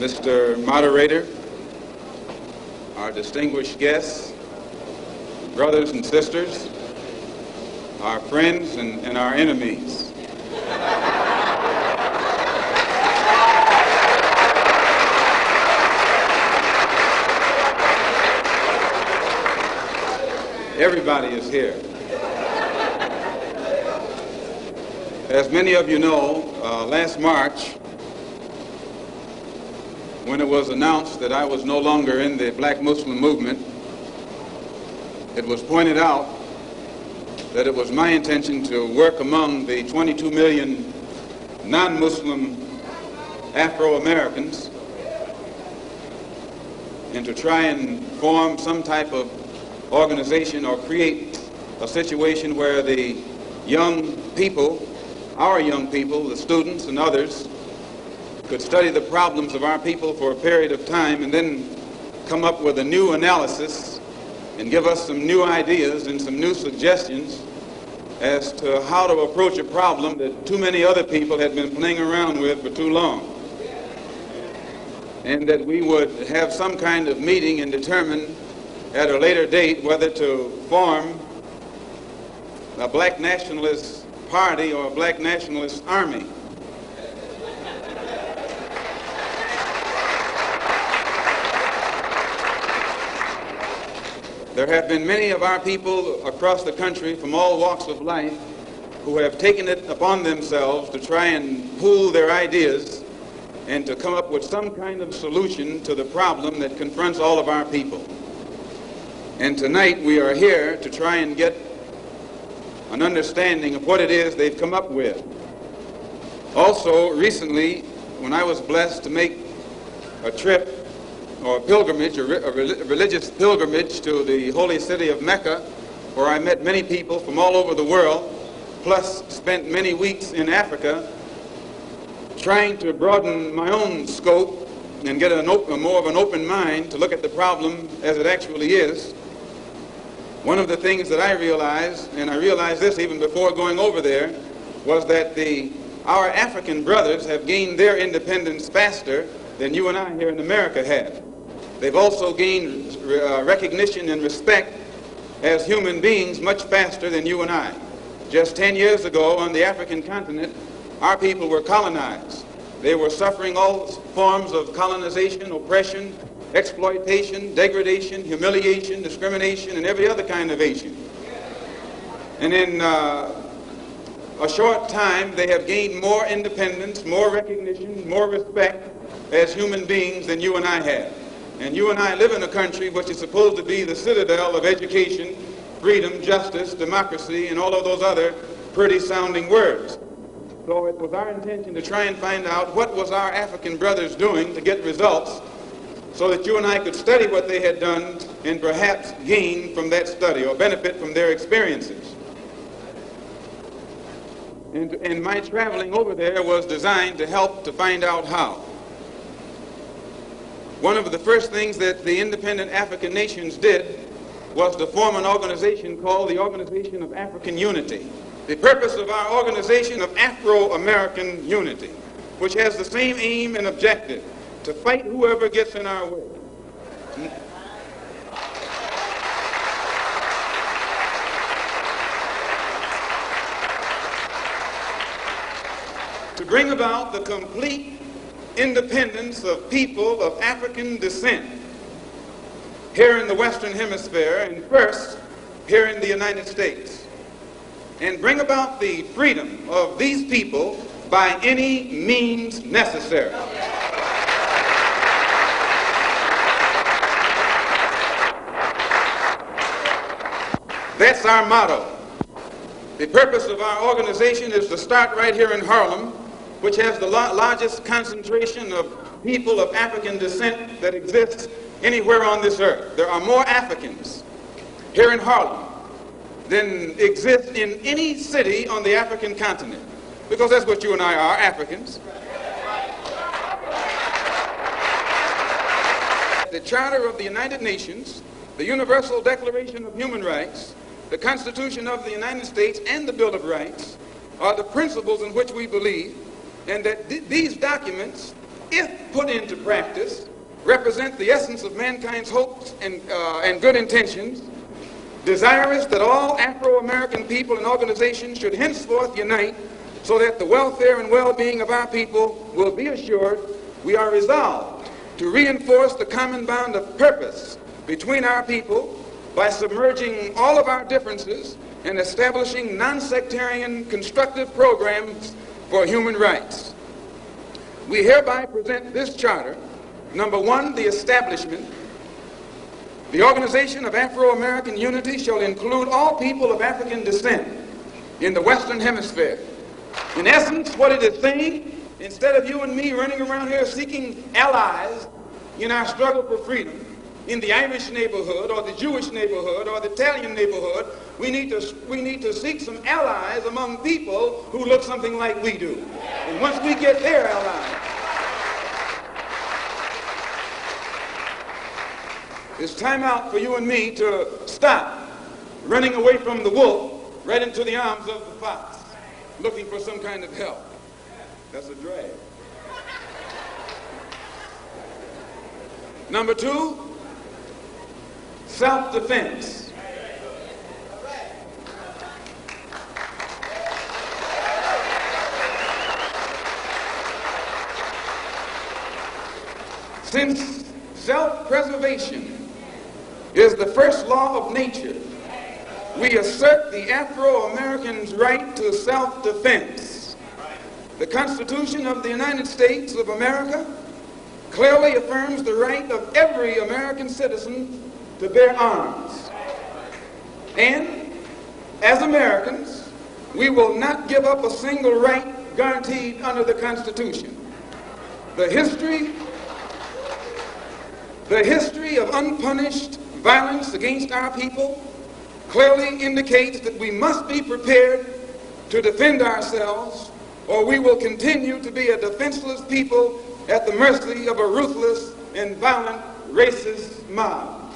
Mr. Moderator, our distinguished guests, brothers and sisters, our friends and our enemies. Everybody is here. As many of you know, last March, when it was announced that I was no longer in the Black Muslim movement, it was pointed out that it was my intention to work among the 22 million non-Muslim Afro-Americans and to try and form some type of organization or create a situation where the young people, our young people, the students and others, could study the problems of our people for a period of time and then come up with a new analysis and give us some new ideas and some new suggestions as to how to approach a problem that too many other people had been playing around with for too long. And that we would have some kind of meeting and determine at a later date whether to form a black nationalist party or a black nationalist army. There have been many of our people across the country from all walks of life who have taken it upon themselves to try and pool their ideas and to come up with some kind of solution to the problem that confronts all of our people. And tonight we are here to try and get an understanding of what it is they've come up with. Also, recently, when I was blessed to make a trip or a pilgrimage, a religious pilgrimage to the holy city of Mecca, where I met many people from all over the world, plus spent many weeks in Africa, trying to broaden my own scope and get more of an open mind to look at the problem as it actually is. One of the things that I realized, and I realized this even before going over there, was that our African brothers have gained their independence faster than you and I here in America have. They've also gained recognition and respect as human beings much faster than you and I. Just 10 years ago on the African continent, our people were colonized. They were suffering all forms of colonization, oppression, exploitation, degradation, humiliation, discrimination, and every other kind of Asian. And in a short time, they have gained more independence, more recognition, more respect as human beings than you and I have. And you and I live in a country which is supposed to be the citadel of education, freedom, justice, democracy, and all of those other pretty sounding words. So it was our intention to try and find out what was our African brothers doing to get results so that you and I could study what they had done and perhaps gain from that study or benefit from their experiences. And my traveling over there was designed to help to find out how. One of the first things that the independent African nations did was to form an organization called the Organization of African Unity. The purpose of our Organization of Afro-American Unity, which has the same aim and objective, to fight whoever gets in our way. To bring about the complete independence of people of African descent here in the Western Hemisphere and first here in the United States, and bring about the freedom of these people by any means necessary. That's our motto. The purpose of our organization is to start right here in Harlem, which has the largest concentration of people of African descent that exists anywhere on this earth. There are more Africans here in Harlem than exist in any city on the African continent, because that's what you and I are, Africans. The Charter of the United Nations, the Universal Declaration of Human Rights, the Constitution of the United States, and the Bill of Rights are the principles in which we believe, and that these documents if put into practice, represent the essence of mankind's hopes and good intentions, desirous that all Afro-American people and organizations should henceforth unite so that the welfare and well-being of our people will be assured, we are resolved to reinforce the common bond of purpose between our people by submerging all of our differences and establishing non-sectarian constructive programs for human rights. We hereby present this charter. Number one, the establishment. The Organization of Afro-American Unity shall include all people of African descent in the Western Hemisphere. In essence, what it is saying, instead of you and me running around here seeking allies in our struggle for freedom, in the Irish neighborhood or the Jewish neighborhood or the Italian neighborhood, we need to seek some allies among people who look something like we do. And once we get their allies, it's time out for you and me to stop running away from the wolf right into the arms of the fox, looking for some kind of help. That's a drag. Number two, self-defense. Since self-preservation is the first law of nature, we assert the Afro-Americans' right to self-defense. The Constitution of the United States of America clearly affirms the right of every American citizen to bear arms. And as Americans, we will not give up a single right guaranteed under the Constitution. The history of unpunished violence against our people clearly indicates that we must be prepared to defend ourselves, or we will continue to be a defenseless people at the mercy of a ruthless and violent racist mob.